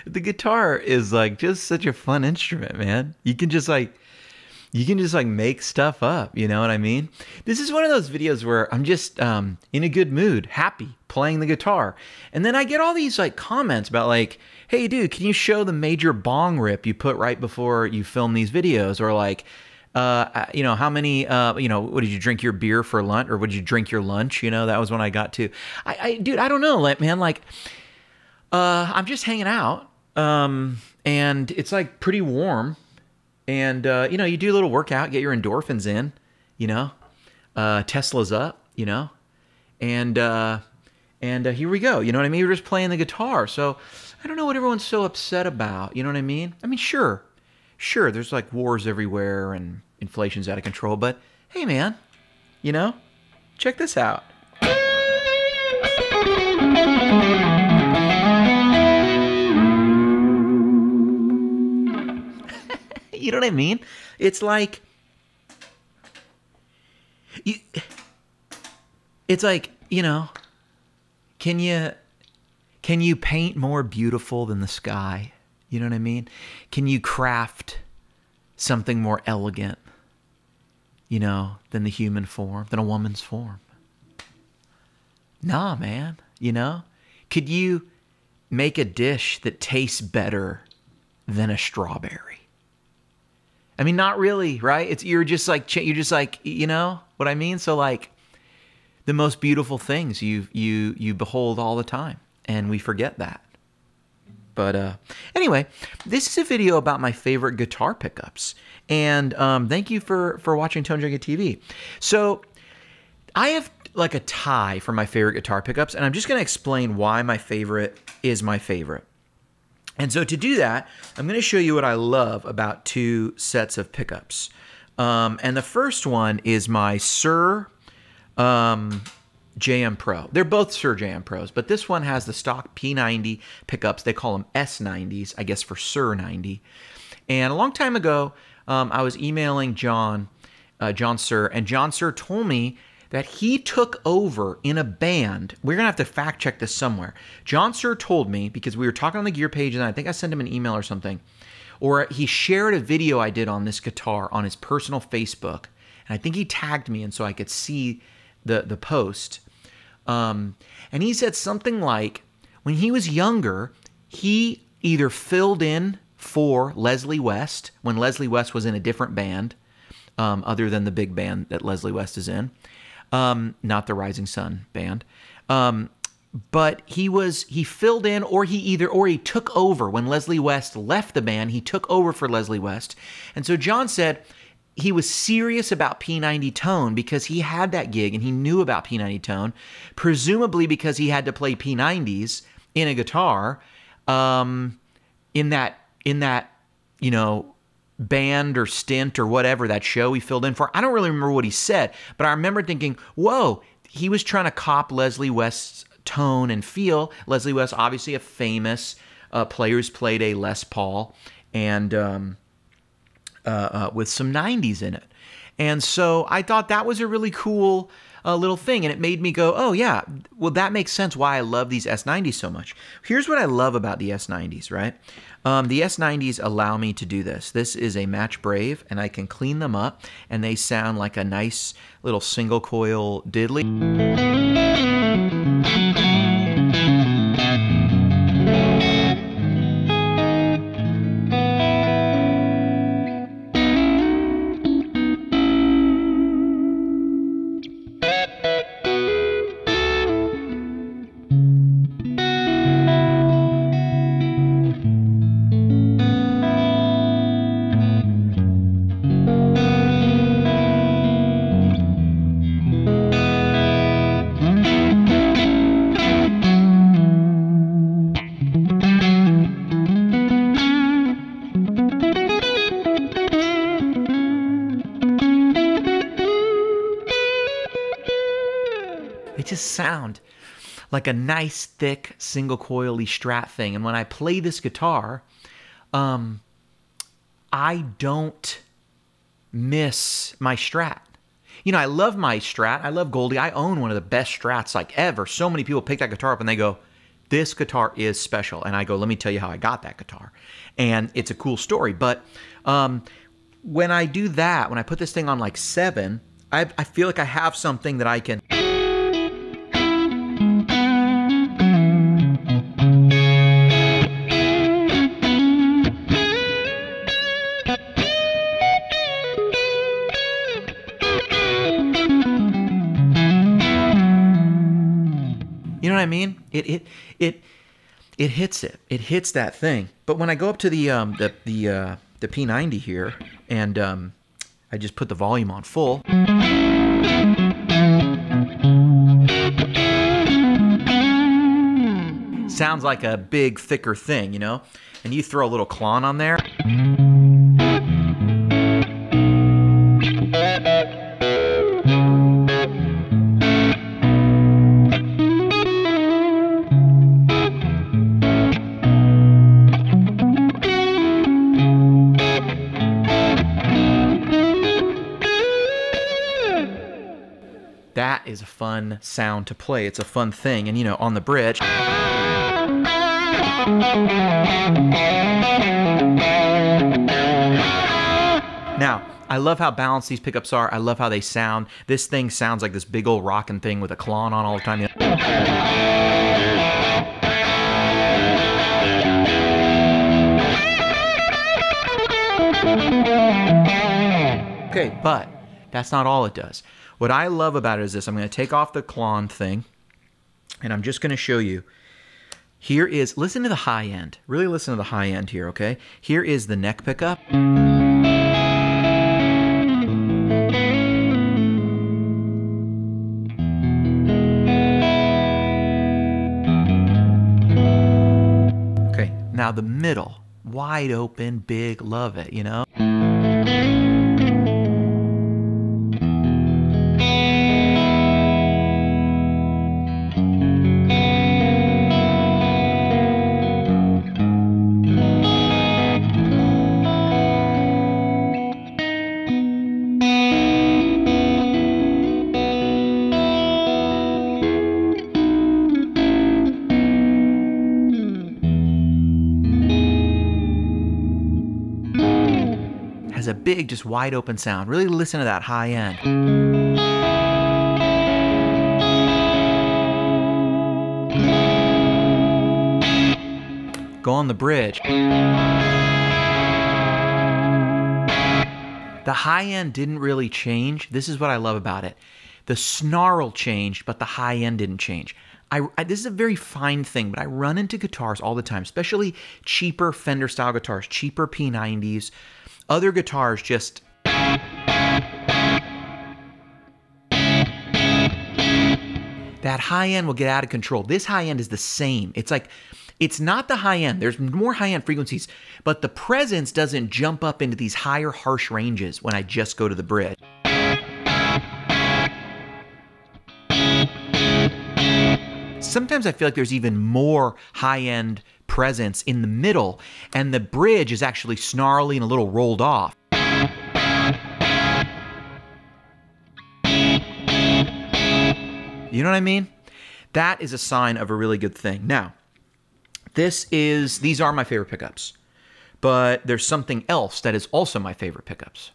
The guitar is like just such a fun instrument, man. You can just like make stuff up, you know what I mean? This is one of those videos where I'm just in a good mood, happy, playing the guitar. And then I get all these like comments about like, hey dude, can you show the major bong rip you put right before you film these videos? Or like, how many, what did you drink your beer for lunch? Or would you drink your lunch? You know, that was when I got to, dude, I don't know, like, man, like, I'm just hanging out. And it's like pretty warm. And, you do a little workout, get your endorphins in, Tesla's up, and here we go. You know what I mean? We're just playing the guitar. So I don't know what everyone's so upset about. You know what I mean? I mean, sure, there's like wars everywhere and inflation's out of control, but hey man, check this out. You know what I mean? It's like, can you paint more beautiful than the sky? You know what I mean? Can you craft something more elegant, than the human form, than a woman's form? Nah, man, Could you make a dish that tastes better than a strawberry? I mean, not really, right? You're just like, you know what I mean? So like the most beautiful things you behold all the time, and we forget that. But anyway, this is a video about my favorite guitar pickups, and thank you for watching Tone Junkie TV. So I have like a tie for my favorite guitar pickups, and I'm just going to explain why my favorite is my favorite. And so to do that, I'm going to show you what I love about two sets of pickups. And the first one is my Suhr JM Pro. They're both Suhr JM Pros, but this one has the stock P90 pickups. They call them S90s, I guess, for Suhr 90. And a long time ago, I was emailing John Suhr, and John Suhr told me that he took over in a band. We're going to have to fact check this somewhere. John Suhr told me, because we were talking on the gear page, and I think I sent him an email or something, or he shared a video I did on this guitar on his personal Facebook, and I think he tagged me, and so I could see the post. And he said something like, when he was younger, he either filled in for Leslie West, when Leslie West was in a different band, other than the big band that Leslie West is in, not the Rising Sun band. But he filled in, or he took over when Leslie West left the band. He took over for Leslie West. And so John said he was serious about P90 Tone because he had that gig and he knew about P90 Tone, presumably because he had to play P90s in a guitar, in that, band or stint or whatever, that show he filled in for. I don't really remember what he said, but I remember thinking, whoa, he was trying to cop Leslie West's tone and feel. Leslie West, obviously a famous player who's played a Les Paul and with some 90s in it. And so I thought that was a really cool little thing, and it made me go, oh yeah, well that makes sense why I love these S90s so much. Here's what I love about the S90s, right? The S90s allow me to do this. This is a Match Brave, and I can clean them up, and they sound like a nice little single coil diddly. They just sound like a nice, thick, single-coily Strat thing. And when I play this guitar, I don't miss my Strat. I love my Strat. I love Goldie. I own one of the best Strats like ever. So many people pick that guitar up and they go, this guitar is special. And I go, let me tell you how I got that guitar. And it's a cool story. But when I do that, when I put this thing on like 7, I feel like I have something that I can... You know what I mean? It hits it. It hits that thing. But when I go up to the P90 here, and I just put the volume on full. Sounds like a big, thicker thing, you know? And you throw a little Klon on there. That is a fun sound to play. It's a fun thing. And, you know, on the bridge. Now, I love how balanced these pickups are. I love how they sound. This thing sounds like this big old rocking thing with a Klon on all the time. Okay, but that's not all it does. What I love about it is this. I'm going to take off the Klon thing, and I'm just going to show you. Here is, listen to the high end. Really listen to the high end here, okay? Here is the neck pickup. Okay, now the middle. Wide open, big, love it, you know? Has a big, just wide open sound. Really listen to that high end. Go on the bridge. The high end didn't really change. This is what I love about it. The snarl changed, but the high end didn't change. This is a very fine thing, but I run into guitars all the time, especially cheaper Fender style guitars, cheaper P90s. Other guitars just... That high end will get out of control. This high end is the same. It's like, it's not the high end. There's more high end frequencies, but the presence doesn't jump up into these higher harsh ranges when I just go to the bridge. Sometimes I feel like there's even more high-end presence in the middle, and the bridge is actually snarly and a little rolled off. You know what I mean? That is a sign of a really good thing. Now, these are my favorite pickups, but there's something else that is also my favorite pickups.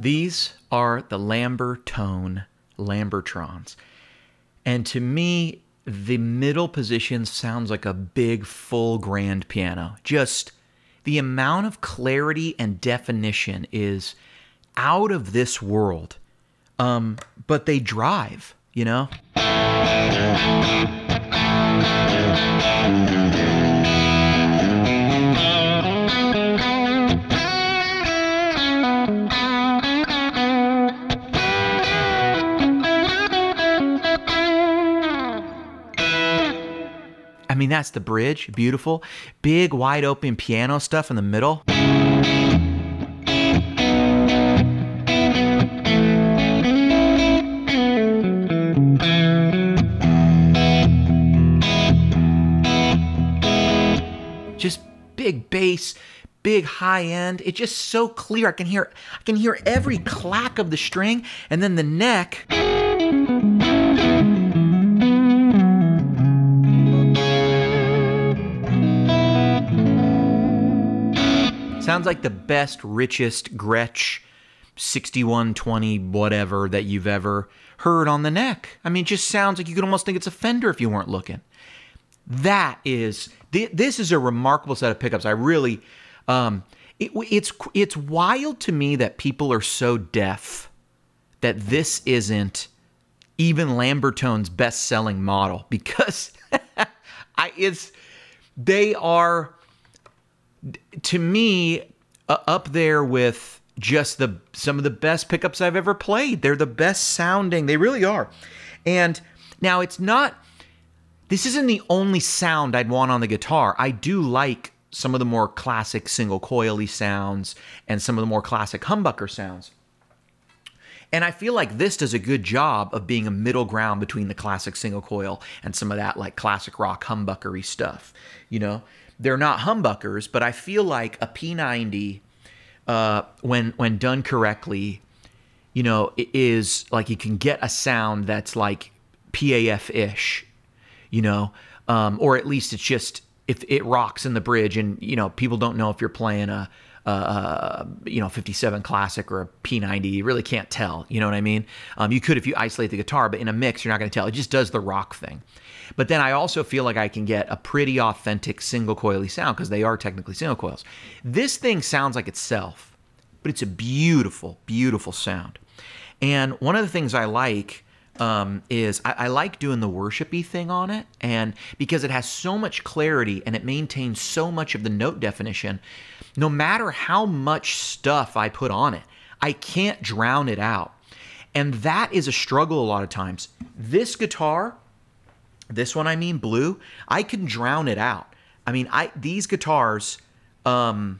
These are the Lambertone Lambertrons. And to me, the middle position sounds like a big, full grand piano. Just, The amount of clarity and definition is out of this world. But they drive, you know? I mean, that's the bridge. Beautiful. Big, wide open piano stuff in the middle. Just big bass, big high end. It's just so clear. I can hear every clack of the string, and then the neck. Sounds like the best, richest Gretsch 6120 whatever that you've ever heard on the neck. I mean, it just sounds like you could almost think it's a Fender if you weren't looking. This is a remarkable set of pickups. I really, it's wild to me that people are so deaf that this isn't even Lambertone's best-selling model, because they are, to me, up there with just some of the best pickups I've ever played. They're the best sounding. They really are. And now this isn't the only sound I'd want on the guitar. I do like some of the more classic single coily sounds and some of the more classic humbucker sounds. And I feel like this does a good job of being a middle ground between the classic single coil and some of that like classic rock humbuckery stuff. You know, they're not humbuckers, but I feel like a P90, when done correctly, you know, it is like you can get a sound that's like PAF-ish, you know, or at least it's just, if it rocks in the bridge, and, you know, people don't know if you're playing a 57 Classic or a P90. You really can't tell. You know what I mean? You could if you isolate the guitar, but in a mix, you're not going to tell. It just does the rock thing. But then I also feel like I can get a pretty authentic single coily sound, because they are technically single coils. This thing sounds like itself, but it's a beautiful, beautiful sound. And one of the things I like is I like doing the worshipy thing on it, and because it has so much clarity and it maintains so much of the note definition, no matter how much stuff I put on it, I can't drown it out. And that is a struggle a lot of times. This guitar, this one, I mean, blue, I can drown it out. I mean, these guitars are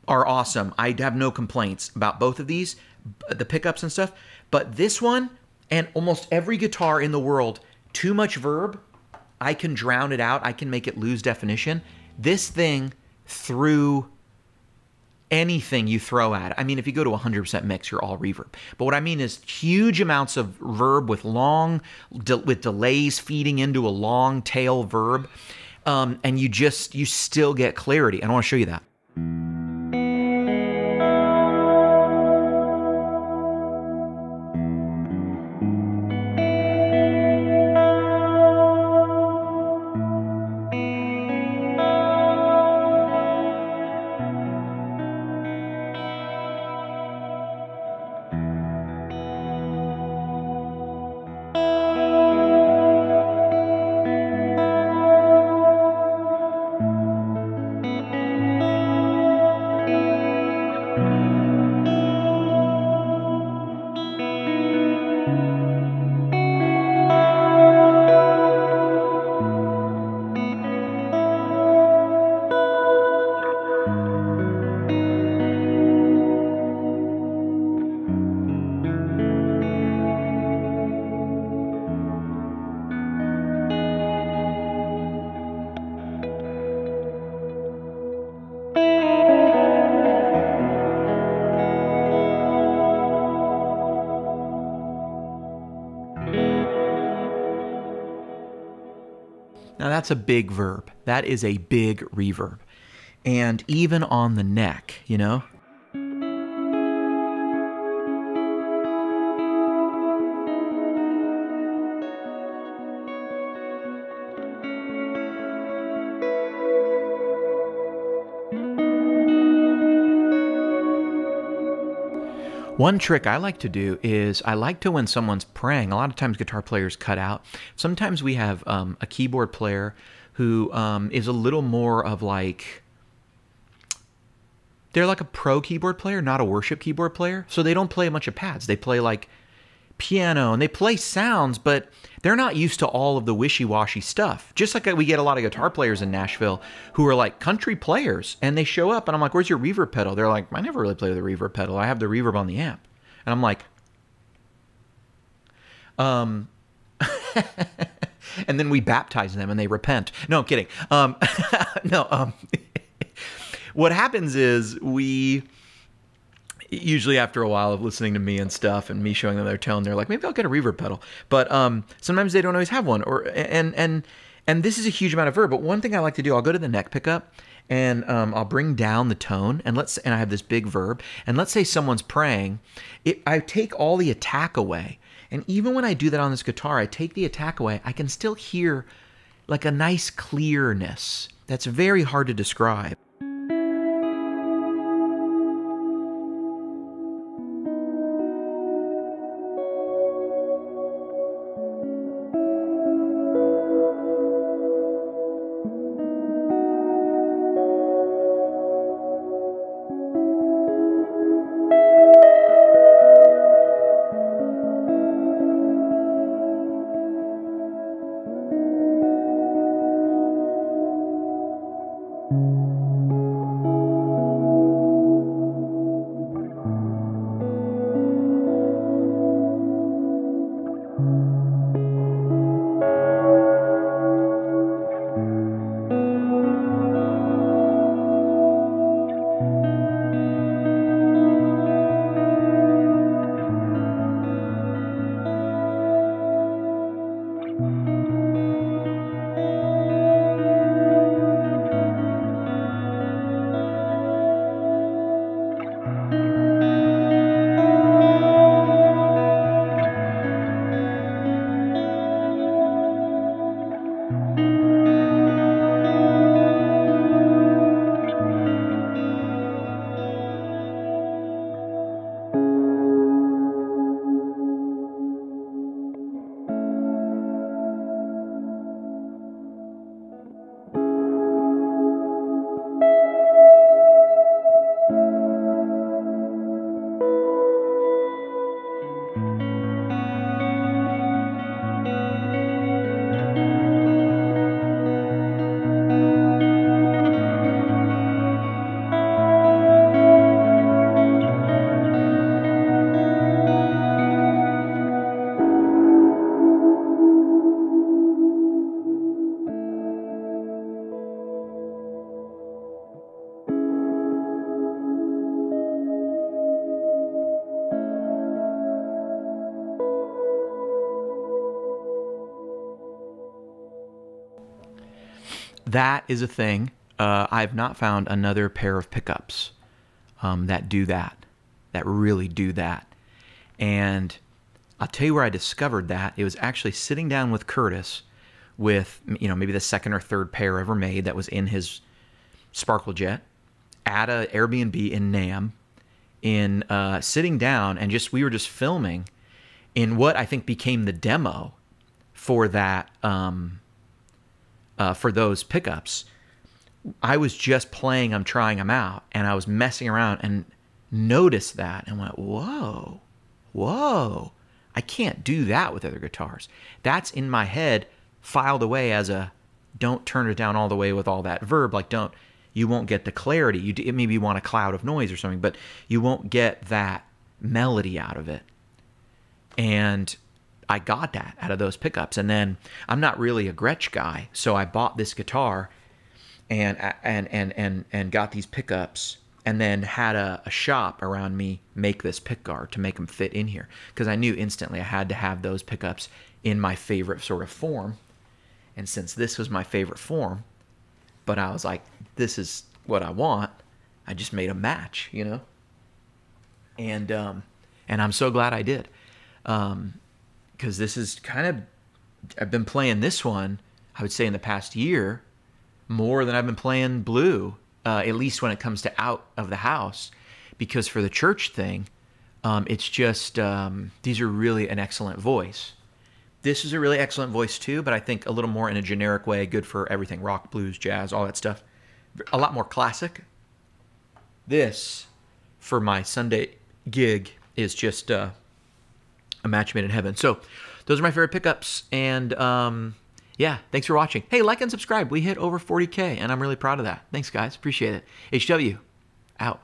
awesome. I have no complaints about both of these, the pickups and stuff. But this one, and almost every guitar in the world, too much verb, I can drown it out. I can make it lose definition. This thing, through anything you throw at it. I mean, if you go to 100% mix, you're all reverb. But what I mean is huge amounts of verb with with delays feeding into a long tail verb, and you still get clarity. And I want to show you that. Now that's a big verb. That is a big reverb. And even on the neck, you know? One trick I like to do is I like to, when someone's praying, a lot of times guitar players cut out. Sometimes we have a keyboard player who is a little more of like, they're like a pro keyboard player, not a worship keyboard player. So they don't play a bunch of pads. They play like piano and they play sounds, but they're not used to all of the wishy-washy stuff. Just like we get a lot of guitar players in Nashville who are like country players, and they show up and I'm like, where's your reverb pedal? They're like, I never really play with the reverb pedal. I have the reverb on the amp. And I'm like, and then we baptize them and they repent. No, I'm kidding. What happens is we usually, after a while of listening to me and stuff and me showing them their tone, they're like, maybe I'll get a reverb pedal. But sometimes they don't always have one. And this is a huge amount of verb. But one thing I like to do, I'll go to the neck pickup and I'll bring down the tone, and I have this big verb. And let's say someone's praying, I take all the attack away. And even when I do that on this guitar, I take the attack away, I can still hear like a nice clearness that's very hard to describe. That is a thing. I've not found another pair of pickups that do that, that really do that. And I'll tell you where I discovered that. It was actually sitting down with Curtis with, maybe the second or third pair ever made that was in his Sparkle Jet at a Airbnb in NAMM, sitting down and we were just filming in what I think became the demo for that, for those pickups. I was just playing them, trying them out, and I was messing around and noticed that and went, whoa, I can't do that with other guitars. That's in my head filed away as a, don't turn it down all the way with all that verb, like you won't get the clarity. You maybe want a cloud of noise or something, but you won't get that melody out of it. And I got that out of those pickups. And then I'm not really a Gretsch guy, so I bought this guitar and got these pickups, and then had a shop around me make this pick guard to make them fit in here, because I knew instantly I had to have those pickups in my favorite sort of form. And since this was my favorite form, but I was like, this is what I want, I just made a match, and I'm so glad I did. Because this is I've been playing this one, I would say, in the past year more than I've been playing Blue, at least when it comes to out of the house, because for the church thing, It's just, these are really an excellent voice. This is a really excellent voice too, but I think a little more in a generic way, good for everything, rock, blues, jazz, all that stuff. A lot more classic. This, for my Sunday gig, is just a match made in heaven. So those are my favorite pickups, and yeah, thanks for watching. Hey, like and subscribe. We hit over 40K, and I'm really proud of that. Thanks, guys. Appreciate it. HW, out.